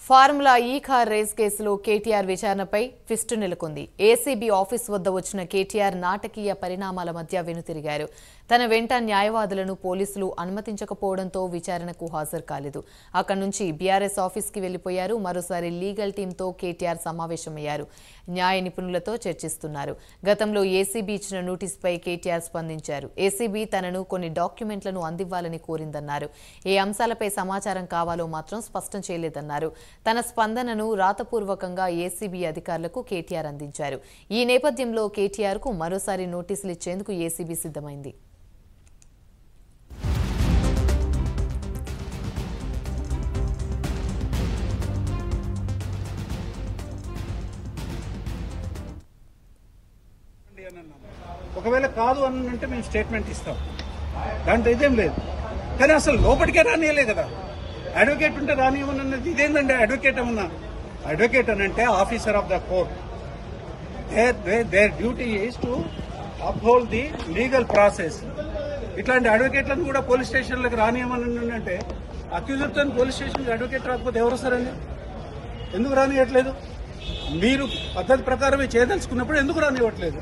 Formula ఈ car race కేసులో KTR విచారణపై twist నెలకొంది. ఏసీబీ ఆఫీస్ వద్ద వచ్చిన కేటీఆర్ నాటకీయ పరిణామాల మధ్య వెనుతిరిగారు. తన వెంట న్యాయవాదులను పోలీసులు అనుమతించకపోవడంతో విచారణకు హాజరు కాలేదు. అక్కడి నుంచి బీఆర్ఎస్ ఆఫీస్కి వెళ్లిపోయారు. మరోసారి లీగల్ టీంతో కేటీఆర్ సమావేశమయ్యారు. న్యాయ నిపుణులతో చర్చిస్తున్నారు. గతంలో ఏసీబీ ఇచ్చిన నోటీసుపై కేటీఆర్ స్పందించారు. ఏసీబీ తనను కొన్ని డాక్యుమెంట్లను అందివ్వాలని కోరిందన్నారు. ఏ అంశాలపై సమాచారం కావాలో మాత్రం స్పష్టం చేయలేదన్నారు. తన స్పందనను రాతపూర్వకంగా ఏసీబీ అధికారులకు కేటీఆర్ అందించారు. ఈ నేపథ్యంలో కేటీఆర్కు మరోసారి నోటీసులు ఇచ్చేందుకు ఏసీబీ సిద్ధమైంది. ఒకవేళ కాదు అని అంటే మేము స్టేట్మెంట్ ఇస్తాం, దాంట్లో ఇదేం లేదు. కానీ అసలు లోపలికే రానియలే కదా. అడ్వకేట్ ఉంటే రానియమన్నది ఇదేంటంటే అడ్వకేట్ ఏమన్నా? అడ్వకేట్ అని అంటే officer of the court. Their duty is to uphold the legal process. ఇట్లాంటి అడ్వకేట్లను కూడా పోలీస్ స్టేషన్లకు రానియమని అంటే అక్యూజర్తో పోలీస్ స్టేషన్కి అడ్వకేట్ రాకపోతే ఎవరు వస్తారండి? ఎందుకు రానియట్లేదు? మీరు పద్ధతి ప్రకారమే చేయదలుచుకున్నప్పుడు ఎందుకు రానివ్వట్లేదు?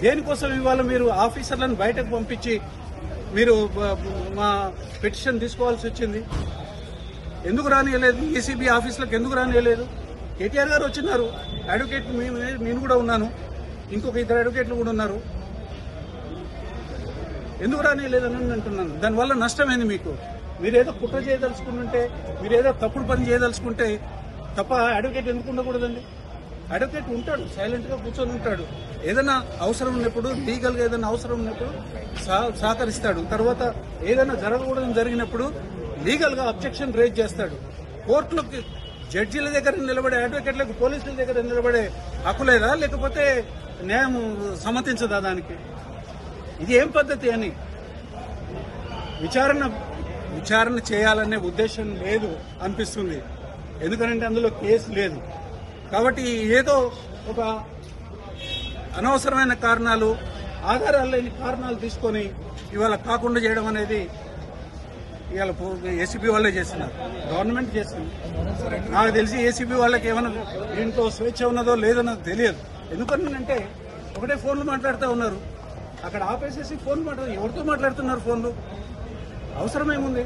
దేనికోసం ఇవాళ మీరు ఆఫీసర్లను బయటకు పంపించి మీరు మా పిటిషన్ తీసుకోవాల్సి వచ్చింది? ఎందుకు రానియలేదు? ఏసీబీ ఆఫీసులకు ఎందుకు రానియలేదు? కేటీఆర్ గారు వచ్చినారు, అడ్వకేట్ నేను కూడా ఉన్నాను, ఇంకొక ఇద్దరు అడ్వకేట్లు కూడా ఉన్నారు. ఎందుకు రానియలేదని అంటున్నాను. దానివల్ల నష్టమైంది మీకు. మీరేదో కుట్ర చేయదలుచుకుంటుంటే, మీరేదో తప్పుడు పని చేయదలుచుకుంటే తప్ప అడ్వకేట్ ఎందుకు ఉండకూడదండి? అడ్వకేట్ ఉంటాడు, సైలెంట్గా కూర్చొని ఉంటాడు. ఏదైనా అవసరం ఉన్నప్పుడు, లీగల్గా ఏదైనా అవసరం ఉన్నప్పుడు సహకరిస్తాడు. తర్వాత ఏదైనా జరగకూడదని జరిగినప్పుడు లీగల్గా అబ్జెక్షన్ రేజ్ చేస్తాడు. కోర్టులోకి జడ్జీల దగ్గర నిలబడే అడ్వకేట్లకు పోలీసుల దగ్గర నిలబడే హక్కు లేదా? లేకపోతే న్యాయం సమ్మతించదా దానికి? ఇది ఏం పద్ధతి అని విచారణ చేయాలనే ఉద్దేశం లేదు అనిపిస్తుంది. ఎందుకంటే అందులో కేసు లేదు కాబట్టి ఏదో ఒక అనవసరమైన కారణాలు, ఆధారాలు లేని కారణాలు తీసుకొని ఇవాళ కాకుండా చేయడం అనేది ఇవాళ ఏసీబీ వాళ్ళే చేస్తున్నారు, గవర్నమెంట్ చేస్తుంది. నాకు తెలిసి ఏసీబీ వాళ్ళకి ఏమైనా దీంట్లో స్వేచ్ఛ ఉన్నదో లేదో నాకు తెలియదు. ఎందుకనంటే ఒకటే ఫోన్లు మాట్లాడుతూ ఉన్నారు. అక్కడ ఆపేసేసి ఫోన్ ఎవరితో మాట్లాడుతున్నారు ఫోన్లు? అవసరమేముంది?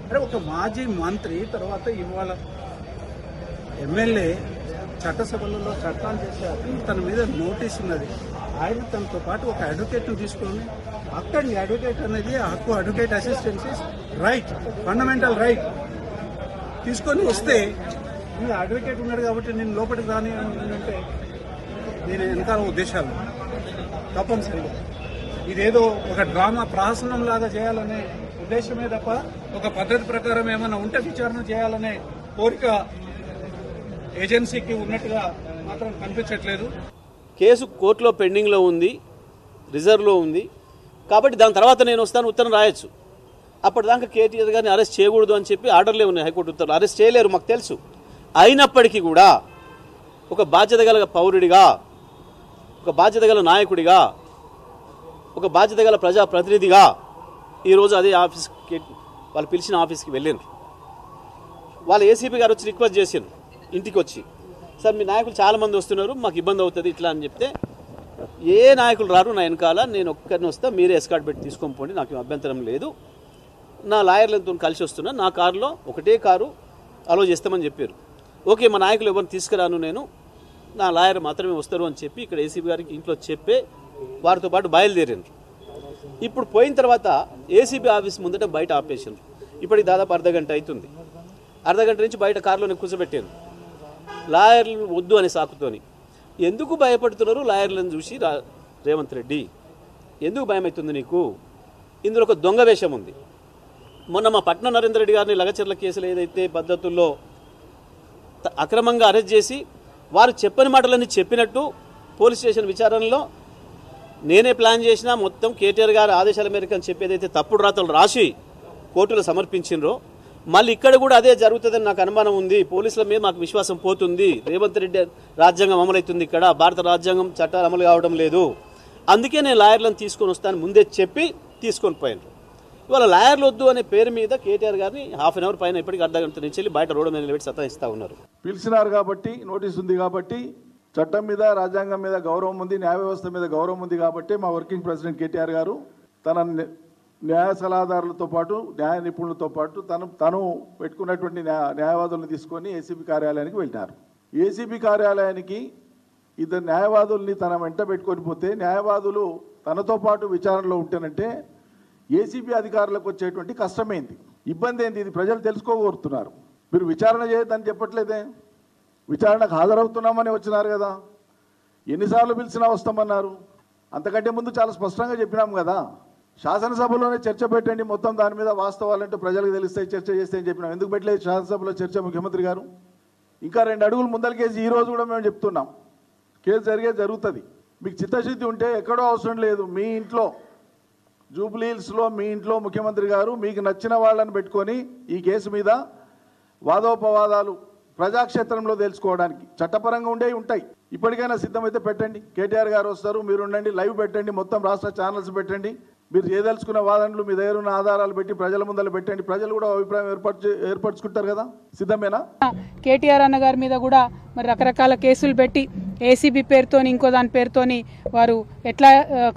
అరే ఒక మాజీ మంత్రి తర్వాత ఇవాళ ఎమ్మెల్యే చట్టసభలలో చట్టాలు చేసే తన మీద నోటీస్ ఉన్నది. ఆయన తనతో పాటు ఒక అడ్వకేట్ను తీసుకొని అక్కడి అడ్వకేట్ అనేది హక్కు, advocate assistance is right, fundamental right. తీసుకొని వస్తే నేను అడ్వకేట్ ఉన్నాడు కాబట్టి నేను లోపలికి రాని అంటే నేను వెనకాల ఉద్దేశాలు తప్పనిసరిగా ఇదేదో ఒక డ్రామా ప్రహసనం లాగా చేయాలనే ఉద్దేశమే తప్ప ఒక పద్ధతి ప్రకారం ఏమైనా ఉంటే విచారణ చేయాలనే కోరిక ఏజెన్సీకి ఉన్నట్టుగా మాత్రం కనిపించట్లేదు. కేసు కోర్టులో పెండింగ్లో ఉంది, రిజర్వ్లో ఉంది కాబట్టి దాని తర్వాత నేను వస్తాను ఉత్తరం రాయొచ్చు. అప్పటిదాకా కేటీఆర్ గారిని అరెస్ట్ చేయకూడదు అని చెప్పి ఆర్డర్లే ఉన్నాయి, హైకోర్టు ఉత్తర్వులు. అరెస్ట్ చేయలేరు మాకు తెలుసు. అయినప్పటికీ కూడా ఒక బాధ్యత గల పౌరుడిగా, ఒక బాధ్యత గల నాయకుడిగా, ఒక బాధ్యత గల ప్రజాప్రతినిధిగా ఈరోజు అదే ఆఫీస్కి వాళ్ళు పిలిచిన ఆఫీస్కి వెళ్ళారు. వాళ్ళు ఏసీపీ గారు వచ్చి రిక్వెస్ట్ చేశారు ఇంటికి వచ్చి, సార్ మీ నాయకులు చాలామంది వస్తున్నారు, మాకు ఇబ్బంది అవుతుంది ఇట్లా అని చెప్తే, ఏ నాయకులు రారు నా వెనకాల, నేను ఒక్కరిని వస్తా, మీరే ఎస్కార్ట్ పెట్టి తీసుకొని పోండి, నాకు అభ్యంతరం లేదు, నా లాయర్లతో కలిసి వస్తున్నా, నా కారులో ఒకటే కారు అలో చేస్తామని చెప్పారు. ఓకే మా నాయకులు ఎవరిని తీసుకురాను, నేను నా లాయర్ మాత్రమే వస్తారు అని చెప్పి ఇక్కడ ఏసీపీ గారికి ఇంట్లో చెప్పే వారితో పాటు బయలుదేరారు. ఇప్పుడు పోయిన తర్వాత ఏసీబీ ఆఫీస్ ముందట బయట ఆపేసారు. ఇప్పటికి దాదాపు అర్ధగంట అవుతుంది. అర్ధగంట నుంచి బయట కారులోనే కూర్చోబెట్టారు లాయర్లు వద్దు అనే సాకుతోని. ఎందుకు భయపడుతున్నారు లాయర్లను చూసి రేవంత్ రెడ్డి? ఎందుకు భయం అవుతుంది నీకు? ఇందులో ఒక దొంగ వేషం ఉంది. మొన్న మా పట్నం నరేందర్ రెడ్డి గారిని లగచర్ల కేసులు ఏదైతే పద్ధతుల్లో అక్రమంగా అరెస్ట్ చేసి వారు చెప్పని మాటలన్నీ చెప్పినట్టు పోలీస్ స్టేషన్ విచారణలో నేనే ప్లాన్ చేసినా మొత్తం కేటీఆర్ గారి ఆదేశాల మేరకు అని చెప్పి ఏదైతే తప్పుడు రాతలు రాసి కోర్టులో సమర్పించినరో మళ్ళీ ఇక్కడ కూడా అదే జరుగుతుందని నాకు అనుమానం ఉంది. పోలీసుల మీద మాకు విశ్వాసం పోతుంది. రేవంత్ రెడ్డి రాజ్యాంగం అమలవుతుంది, ఇక్కడ భారత రాజ్యాంగం చట్టాలు అమలు కావడం లేదు, అందుకే నేను లాయర్లను తీసుకొని వస్తాను ముందే చెప్పి తీసుకొని పోయాను. ఇవాళ లాయర్లు వద్దు అనే పేరు మీద కేటీఆర్ గారిని హాఫ్ అన్ అవర్ పైన ఇప్పటికీ అర్ధగంట నుంచి వెళ్ళి బయట రోడ్డు మీద నిలబెట్టి సతాయిస్తూ ఉన్నారు. పిలిచినారు కాబట్టి, నోటీస్ ఉంది కాబట్టి, చట్టం మీద రాజ్యాంగం మీద గౌరవం ఉంది, న్యాయ వ్యవస్థ మీద గౌరవం ఉంది కాబట్టి మా వర్కింగ్ ప్రెసిడెంట్ కేటీఆర్ గారు తన న్యాయ సలహాదారులతో పాటు న్యాయ నిపుణులతో పాటు తను పెట్టుకున్నటువంటి న్యాయవాదులను తీసుకొని ఏసీబీ కార్యాలయానికి వెళ్ళినారు. ఏసీబీ కార్యాలయానికి ఇద్దరు న్యాయవాదుల్ని తన వెంట పెట్టుకొని పోతే న్యాయవాదులు తనతో పాటు విచారణలో ఉంటేనంటే ఏసీబీ అధికారులకు వచ్చేటువంటి కష్టమైంది, ఇబ్బంది ఏంది, ఇది ప్రజలు తెలుసుకోగోరుతున్నారు. మీరు విచారణ చేయొద్దని చెప్పట్లేదే, విచారణకు హాజరవుతున్నామని వచ్చినారు కదా, ఎన్నిసార్లు పిలిచినా వస్తామన్నారు. అంతకంటే ముందు చాలా స్పష్టంగా చెప్పినాం కదా, శాసనసభలోనే చర్చ పెట్టండి, మొత్తం దాని మీద వాస్తవాలంటే ప్రజలకు తెలుస్తాయి, చర్చ చేస్తే అని చెప్పినాం. ఎందుకు పెట్టలేదు శాసనసభలో చర్చ ముఖ్యమంత్రి గారు? ఇంకా 2 అడుగులు ముందరికేసి ఈ రోజు కూడా మేము చెప్తున్నాం, కేసు జరుగుతుంది. మీకు చిత్తశుద్ధి ఉంటే ఎక్కడో అవసరం లేదు, మీ ఇంట్లో జూబ్లీహిల్స్లో మీ ఇంట్లో ముఖ్యమంత్రి గారు మీకు నచ్చిన వాళ్ళని పెట్టుకొని ఈ కేసు మీద వాదోపవాదాలు ప్రజాక్షేత్రంలో తెలుసుకోవడానికి చట్టపరంగా ఉంటాయి. ఇప్పటికైనా సిద్ధమైతే పెట్టండి, కేటీఆర్ గారు వస్తారు, మీరు ఉండండి, లైవ్ పెట్టండి, మొత్తం రాష్ట్ర ఛానల్స్ పెట్టండి, మీరు చేయదలుచుకున్న వాదనలు మీ దగ్గర ఉన్న ఆధారాలు పెట్టి ప్రజల ముందర పెట్టండి, ప్రజలు కూడా అభిప్రాయం ఏర్పరచుకుంటారు కదా. సిద్ధమేనా? కేటీఆర్ అన్న గారి మీద కూడా మరి రకరకాల కేసులు పెట్టి ఏసీబీ పేరుతోని ఇంకో దాని పేరుతోని వారు ఎట్లా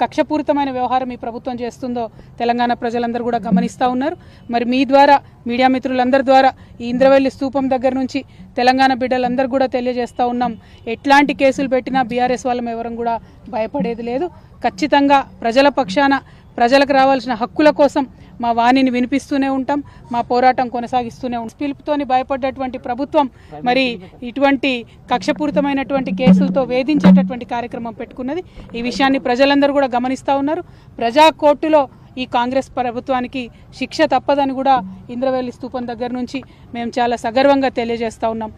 కక్షపూరితమైన వ్యవహారం ఈ ప్రభుత్వం చేస్తుందో తెలంగాణ ప్రజలందరూ కూడా గమనిస్తూ ఉన్నారు. మరి మీ ద్వారా, మీడియా మిత్రులందరి ద్వారా ఈ ఇంద్రవెల్లి స్తూపం దగ్గర నుంచి తెలంగాణ బిడ్డలందరూ కూడా తెలియజేస్తూ ఉన్నాం, ఎట్లాంటి కేసులు పెట్టినా బీఆర్ఎస్ వాళ్ళం ఎవరం కూడా భయపడేది లేదు. ఖచ్చితంగా ప్రజల పక్షాన, ప్రజలకు రావాల్సిన హక్కుల కోసం మా వాణిని వినిపిస్తూనే ఉంటాం, మా పోరాటం కొనసాగిస్తూనే ఉంటాం. పిలుపుతోని భయపడ్డటువంటి ప్రభుత్వం మరి ఇటువంటి కక్షపూరితమైనటువంటి కేసులతో వేధించేటటువంటి కార్యక్రమం పెట్టుకున్నది. ఈ విషయాన్ని ప్రజలందరూ కూడా గమనిస్తూ ఉన్నారు. ప్రజా కోర్టులో ఈ కాంగ్రెస్ ప్రభుత్వానికి శిక్ష తప్పదని కూడా ఇంద్రవెల్లి స్తూపం దగ్గర నుంచి మేము చాలా సగర్వంగా తెలియజేస్తూ ఉన్నాం.